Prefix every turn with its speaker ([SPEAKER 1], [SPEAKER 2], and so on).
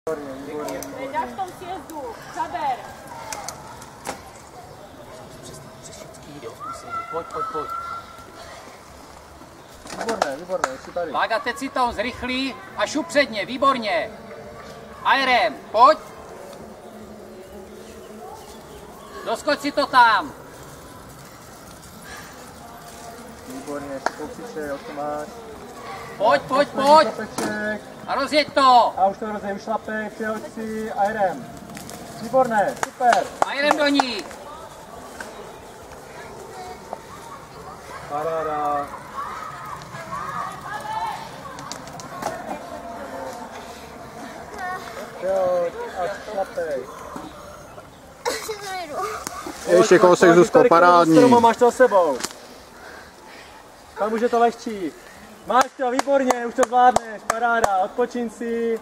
[SPEAKER 1] Dáš v tom sjezdu, zaber.
[SPEAKER 2] Pojď.
[SPEAKER 3] Výborné, ještě tady.
[SPEAKER 2] Vága, teď si to zrychlí a šup předně, výborně. Aerem, pojď. Doskoč si to tam.
[SPEAKER 3] Výborně, ještě kousíček, jak to máš.
[SPEAKER 2] Pojď. A rozjeď to.
[SPEAKER 3] A už to rozjeď, už šlapej, přihoď si aerem. Výborné, super.
[SPEAKER 2] Aerem do ní.
[SPEAKER 3] Paráda. Přihoď a šlapej.
[SPEAKER 4] Ještě kousek, Zuzko, parádní.
[SPEAKER 3] Máš to s sebou. Tam už je to lehčí. Máš to, výborně, už to zvládneš, paráda, odpočin si.